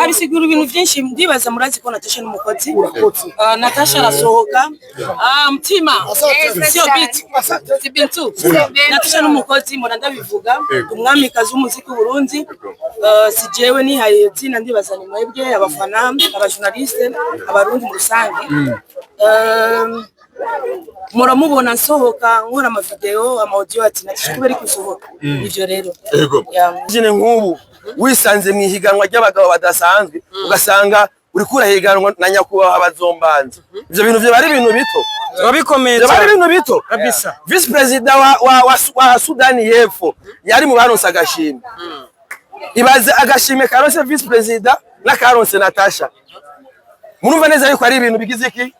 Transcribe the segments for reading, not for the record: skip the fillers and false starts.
bisigura ibintu byinshi ndibaza murazi ko Natasha n'umukozi. Natasha arasohoka. Mtima sio beat. Si bintu. Natasha n'umukozi mbona ndabivuga. Umwamikazi w'umuziki w'Uburundi. Sijewe ni hayeti ndibaza ni mwebwe abafana, abajournaliste, abarundi mu rusange. Muramubona nsohoka nkora ama video ama audio ati Natasha kubera kusohoka. Ivyo rero. Yego. Jine nk'ubu wisanze mwihiganwa ry'abagabo badasanzwe ugasanga uri kurahiganwa na nyakubahwa abazombanza. Ivyo bintu byo bari ibintu bito. Babikomeye. Bari ibintu bito kabisa. Vice President wa Sudani y'Epfo yari mu baronse agashimwe. Ibaze agashimwe karonse Vice President na karonse Natasha. Murumva neza yuko ari ibintu bigize iki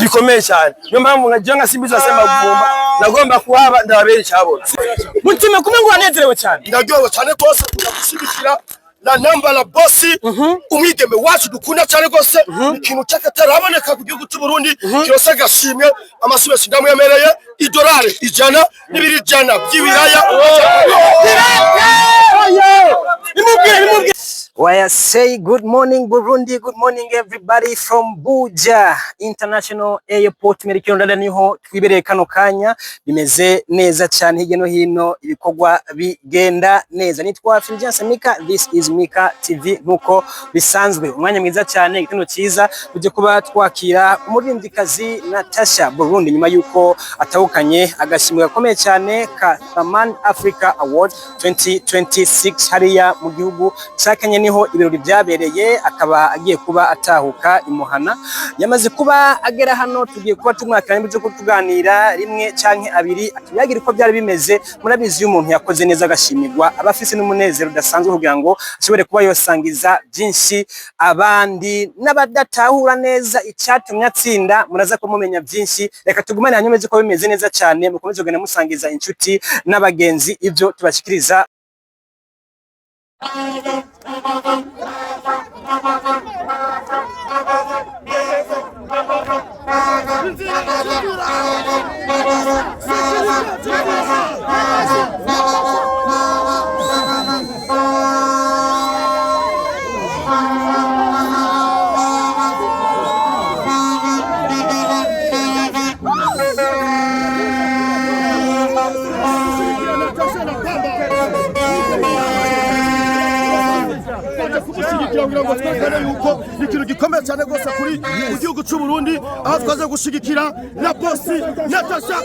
bikomeye cyane. Niyo mpamvu nka Simbizo asema kuvumba nagomba kuhaba ndababera icyabona. Mutima kumwe ngo wanezerewe cyane. Ndagyowe cyane rwose kuzagushigikira na namba la bossi umwigeme wacu dukunda cyane rwose ikintu cyakataraboneka ku gihugu cy'u Burundi cyose agashimwe amasubesi ndamwemereye $100 100 by'ibiraya. Why I say good morning Burundi, good morning everybody from Buja International Airport. Merikino ndada niho twibereye kano kanya bimeze neza cyane hirya no hino ibikorwa bigenda neza. Nitwa Finjansa Mika, this is Mika TV nkuko bisanzwe. Umwanya mwiza cyane igitendo cyiza tuje kuba twakira umuririmbyikazi Natasha Burundi nyuma yuko atahukanye agashimwe gakomeye cyane ka Saman Africa Award 2026 hariya mu gihugu cya Kenya niho ibirori byabereye akaba agiye kuba atahuka imuhana. Yamaze kuba agera hano tugiye kuba tumwakira n'ibyo kutuganira rimwe canke abiri atuyagira uko byari bimeze. Murabizi umuntu yakoze neza agashimirwa abafise n'umunezero udasanzwe kugira ngo ashobore kuba yosangiza byinshi abandi n'abadatahura neza icyatumye atsinda. Muraza ko mumenya byinshi, reka tugumane hanyuma ko bimeze neza cyane mukomeze kugenda musangiza inshuti n'abagenzi ibyo tubashikiriza. Ikintu gikomeye cyane rwose kuri mu gihugu cy'u Burundi aho twaje gushigikira na bossi Natasha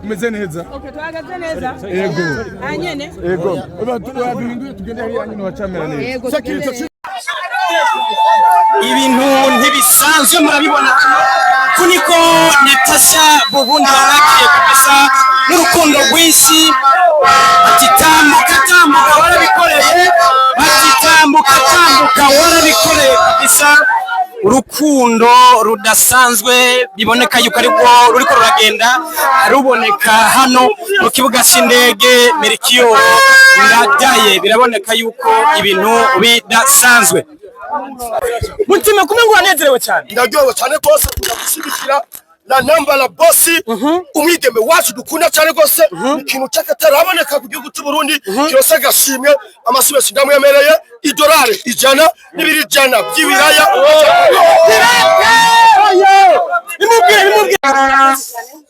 umeze neza. Okay, tuhagaze neza. Yego. Anyene. Yego. Duhinduye tugende hariya nyine wacamera neza. Ibintu ntibisanzwe murabibona kuniko Natasha Burundi barakiye kabisa n'urukundo rw'isi. Atitambuka warabikoreye, atitambuka warabikoreye kabisa. Urukundo rudasanzwe biboneka yuko ariko ruriko ruragenda ruboneka hano mu kibuga cy'indege Merikio Ndadaye. Biraboneka yuko ibintu bidasanzwe. Mutima kumwe ngo wanezerewe cyane. Ndagyowe cyane rwose kuzagushigikira na namba la bossi umwigeme wacu dukunda cyane rwose ikintu cyakataraboneka ku gihugu cy'u Burundi cyose agashimwe amasubesi ndamwemereye $100 100 by'ibiraya.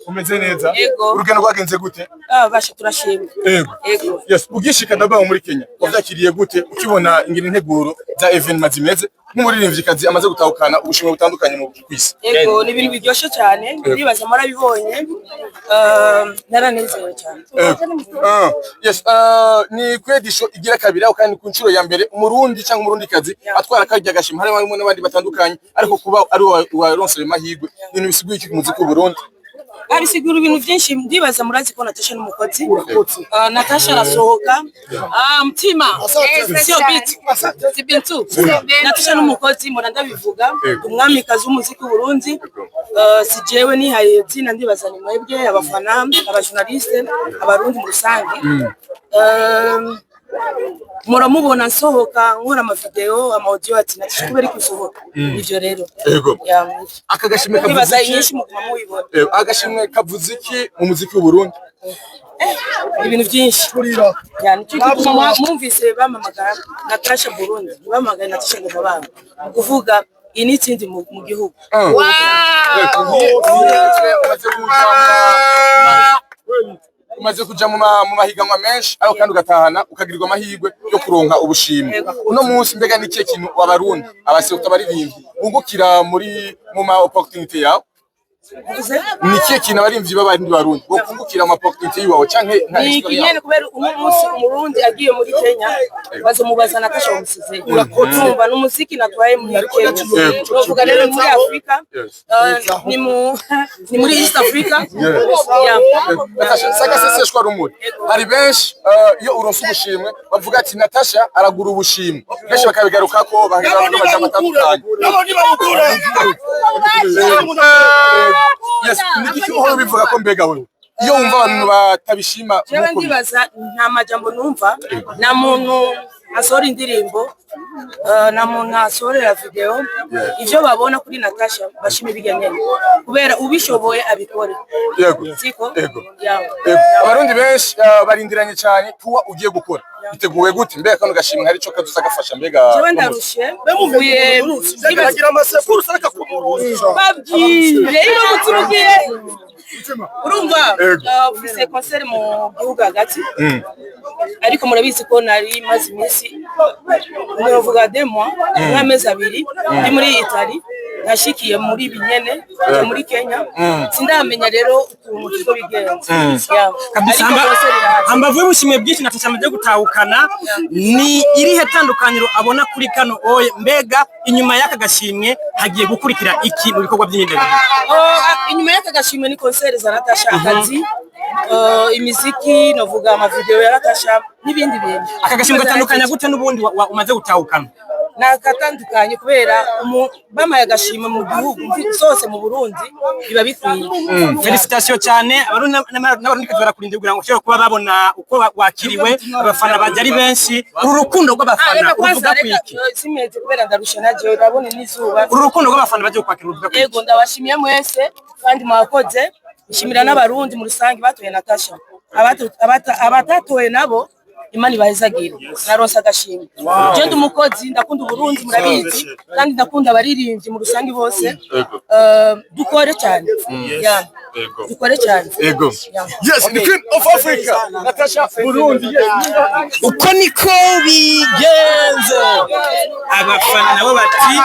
Umeze neza. Yego. Urugendo rwagenze gute? Basha turashimye. Yego. Yes, ugishika ndabaho muri Kenya. Wavyakiriye gute ukibona ingene integuro za evenement zimeze nk'umuririmvyikazi amaze gutahukana ubushimwe butandukanye mu kwisi? Yego, ni ibintu biryoshye cyane. Ndibaza marabibonye. Naranezerewe cyane. Yes, ni kwedisho igira kabiri aho kandi ku nshuro ya mbere umurundi cyangwa umurundikazi atwara karya gashimwe harimo n'abandi batandukanye ariko kuba ari waronse mahigwe ibintu bisiguye iki ku muziki w'u Burundi? Bisigura ibintu byinshi ndibaza murazi ko Natasha n'umukozi. Natasha arasohoka. Mtima sio beat. Si bintu. Natasha n'umukozi mbona ndabivuga. Umwamikazi w'umuziki w'Uburundi. Sijewe ni hayeti ndibaza ni mwebwe abafana, abajournaliste, abarundi mu rusange. muramubona nsohoka nkora amavideo amaudio ati nakishikubera kusohoka ivyo rero yego aka gashimwe kavuze iki muyibona agashimwe kavuze iki mu muziki w'u Burundi ibintu byinshi yani cyituma mwumvise bamamagara Natasha Burundi bamamagara Natasha Ngabana kuvuga initsindi mu gihugu umaze kuja mu mahiganwa menshi ariko kandi ugatahana ukagirirwa amahirwe yo kuronka ubushimwe uno munsi mbega n'ikihe kintu abarundi abasekta baririmbyi bungukira mu ma opportunity yawe nikihe kintu abarimvyi b'abandi barundi bo kungukira mu opportunity yawe canke nta experience nyene kubera uno munsi umurundi agiye muri Kenya bazomubaza Natasha umusize urakotumva n'umuziki natwaye muri Kenya uvuga rero muri Afrika ni muri East Africa Natasha saka seseshwa rumuri hari benshi iyo uronse ubushimwe bavuga ati Natasha aragura ubushimwe benshi bakabigaruka ko bahagaze n'amajambo atandukanye yes niki uhora bivuga ko mbega we iyo wumva abantu batabishima jewe ndibaza nta majambo numva na muntu asora indirimbo na muntu asorera video ivyo babona kuri Natasha bashime bigenyene kubera ubishoboye abikore yego siko abarundi benshi barindiranye cyane kuwa ugiye gukora biteguwe gute mbega kano gashimwe hari cyo kadusa gafasha mbega jewe ndarushe bemuvuye bagira amasekuru saraka kumuruza babwire iyo muturugiye urumva ufise concert mu gihugu hagati ariko murabizi ko nari maze iminsi ndavuga demo n'amezi abiri ndi muri Italy nashikiye muri binyene muri Kenya sindamenya rero ukuntu cyo bigenza kabisa ambavuye ubushimwe bwinshi Natasha amaze gutahukana ni irihe tandukaniro abona kuri kano oye mbega inyuma y'aka gashimwe hagiye gukurikira iki mu bikorwa by'imyidagaduro inyuma y'aka gashimwe ni concert za Natasha akazi imiziki novuga ama video ya Natasha n'ibindi bintu aka gashimwe gatandukanya gute n'ubundi umaze gutahukana nakatandukanye kubera bamaye agashimwe mu gihugu zose mu Burundi biba bikwiye felicitation cyane n'abarundi kazara kurindirwa ngo cyo kuba babona uko wakiriwe abafana bajari benshi urukundo rw'abafana uvuga kwiki simeze kubera ndarusha naje urabone n'izuba urukundo rw'abafana baje kwakira uvuga kwiki yego ndabashimiye mwese kandi mwakoze nshimira n'abarundi muri rusange batoye Natasha abatatoye nabo Imani bahezagira naronsa agashimwe je ndi umukozi ndakunda Burundi murabizi kandi ndakunda abaririmbyi mu rusange bose dukore cyane dukore cyane yes the queen of Africa Natasha Burundi uko niko bigenze abafana nabo bati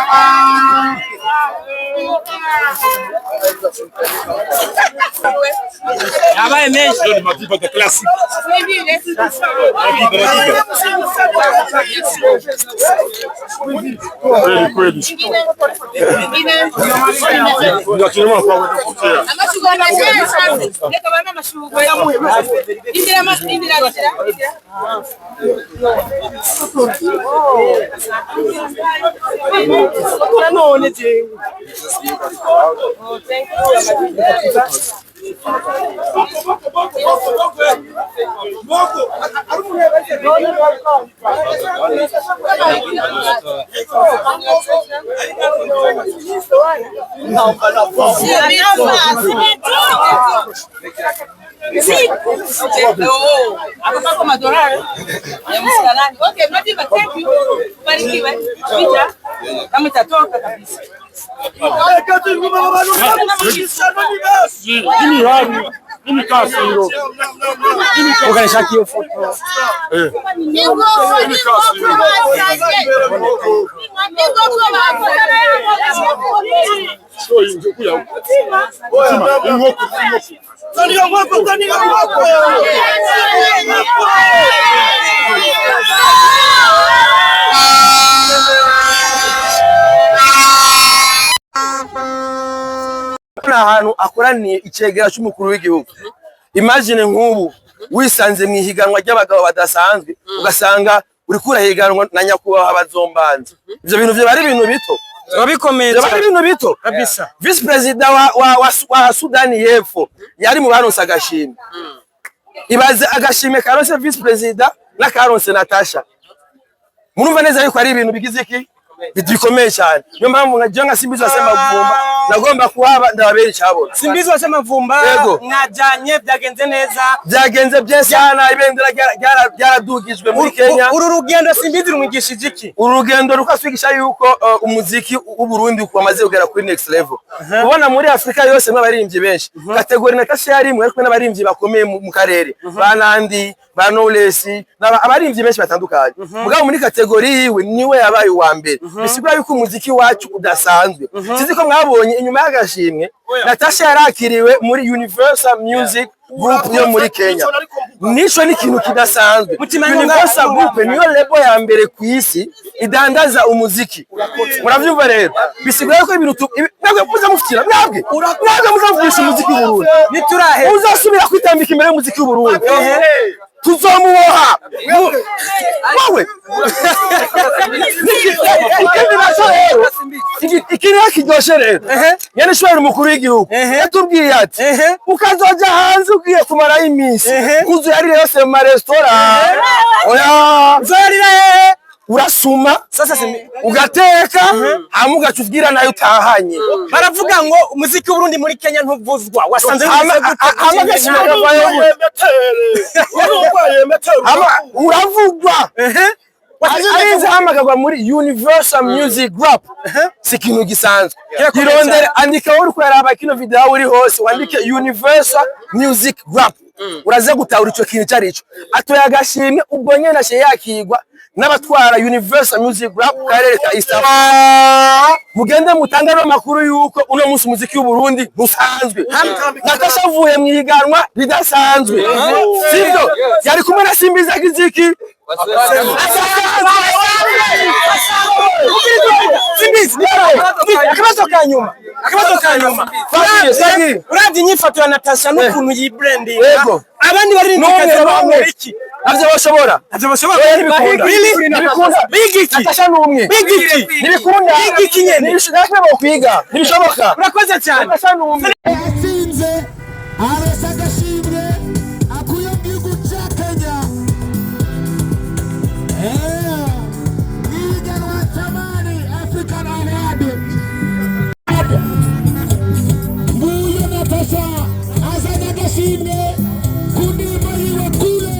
abaye menshi ni madiba de classique Organizar aqui o foto. ahantu akoraniye icegera cy'umukuru w'igihugu imagine nk'ubu wisanze mu ihiganwa ry'abagabo badasanzwe ugasanga uri kurahiganwa na nyakubahwa abazombanza ivyo bintu byo bari ibintu bito babikomeye bari ibintu bito kabisa vice president wa Sudani y'Epfo yari mu baronse agashimwe ibaze agashimwe karonse vice president na Karonse Natasha. Murumva neza yuko ari ibintu bigize iki bikomeye cyane. Niyo mpamvu nka Simbizi wasema Vumba nagomba kuhaba ndababera icyabona. Simbizi wasema Vumba mwajanye byagenze neza. Byagenze bye sana, ibendera ryaradugijwe muri Kenya. Uru rugendo Simbizi rumwigishije iki? Uru rugendo rukaswigisha yuko umuziki w'u Burundi kwamaze kugera kuri next level. Ubona muri Afrika yose mw'abaririmbyi benshi. Kategori Natasha yarimwe ariko n'abaririmbyi bakomeye mu karere. Banandi, ba Knowless, abaririmbyi benshi batandukanye. Mugabo muri kategori yiwe niwe yabaye uwa mbere. Bisigura yuko umuziki wacu udasanzwe. Sizi ko mwabonye inyuma y'agashimwe Natasha yarakiriwe muri Universal Music Group yo muri Kenya. Nico ni ikintu kidasanzwe. Universal Group niyo label ya mbere ku isi idandaza umuziki. Muravyumva rero. Bisigura yuko ibintu nabwo muza mufitira nabwe. Nabwo muza mufisha umuziki w'u Burundi. Niturahe. Uzasubira kwitambika imbere y'umuziki w'u Burundi. Tuzomuboha. Wawe. Ikindi kiryoshe rero. Nyene shwari umukuru w'igihugu. Yatubwiye ati ukazoja hanze ugiye kumara iminsi. Uzu yarire yose mu restaurant. Oya. Zarire urasuma sasa ugateka hamwe ugacubwira nayo utahanye. Baravuga ngo umuziki w'u Burundi muri Kenya ntuvuzwa. Wasanze uravugwa. Arize hamagagwa muri Universal Music Group. Si ikintu gisanzwe. Irondere andika uri kweraba kino video uri hose wandike Universal Music Group. Uraze gutahura ico kintu cyarico. Atoya agashimwe ubwo nyene nashe yakigwa n'abatwara Universal Music Group karere ka East Africa. Mugende mutanga no makuru yuko uno munsi umuziki w'u Burundi musanzwe. Natasha avuye mu higanwa bidasanzwe. Sibyo yari kumwe na Simbizi agiziki. Akabazo kanyuma. Uravye inyifato ya Natasha n'ukuntu yibranding. Abandi bari n'ikaze bamwe iki? Navyo bashobora. Nibikunda. Bigiki. Natasha n'umwe. Bigiki. Nibikunda. Bigiki nyene. Nibishaka kwiga. Nibishoboka. Urakoze cyane. Natasha n'umwe. Yatsinze arasaka shimwe akuye mu gihugu cya Kenya. Niganwa tamani African Award. Mbuyo Natasha azana gashimwe kundima yiwe kule.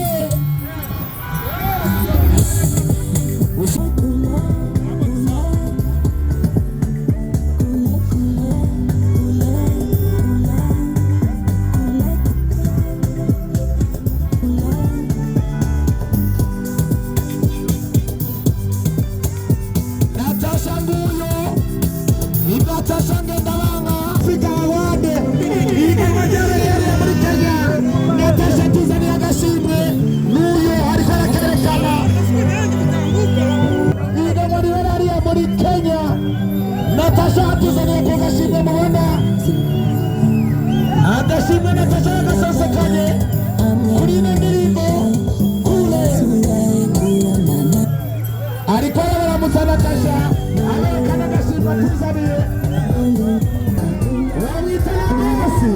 Natasha atuzaniye ku gashimwe mubona agashimwe Natasha yagasasekanye kuri ino ndirimbo kule ariko baramutsa Natasha aberekana agashimwe atuzaniye wamwita Labosi.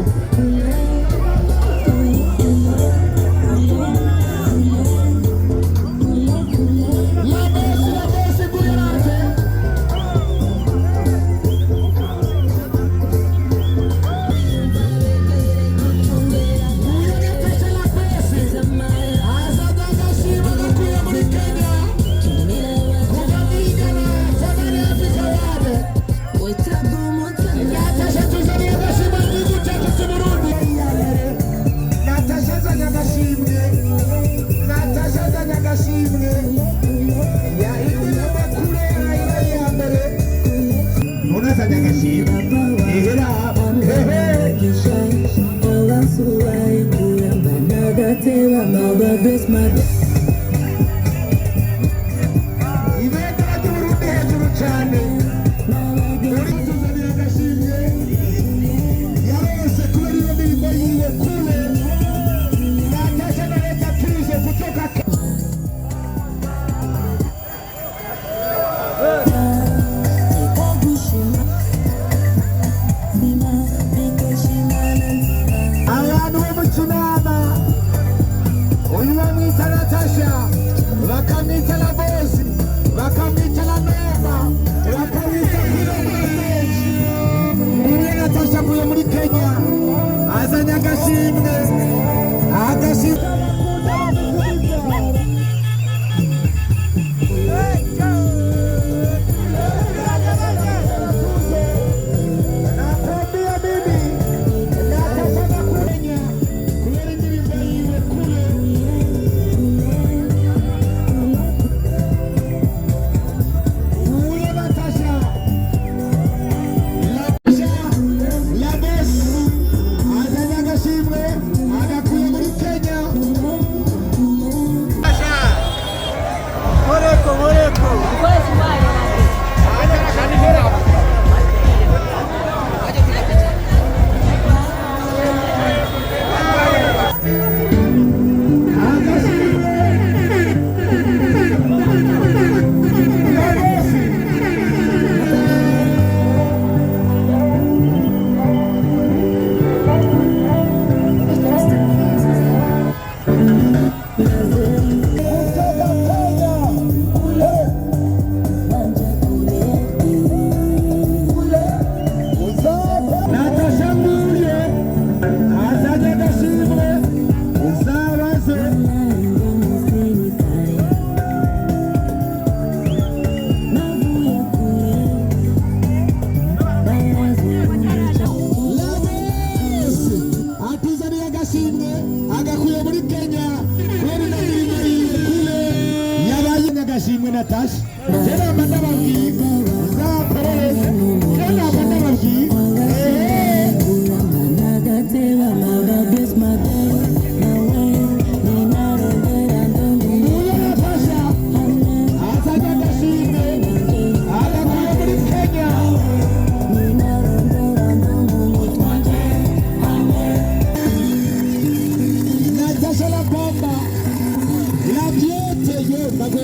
What's up? Ndagwe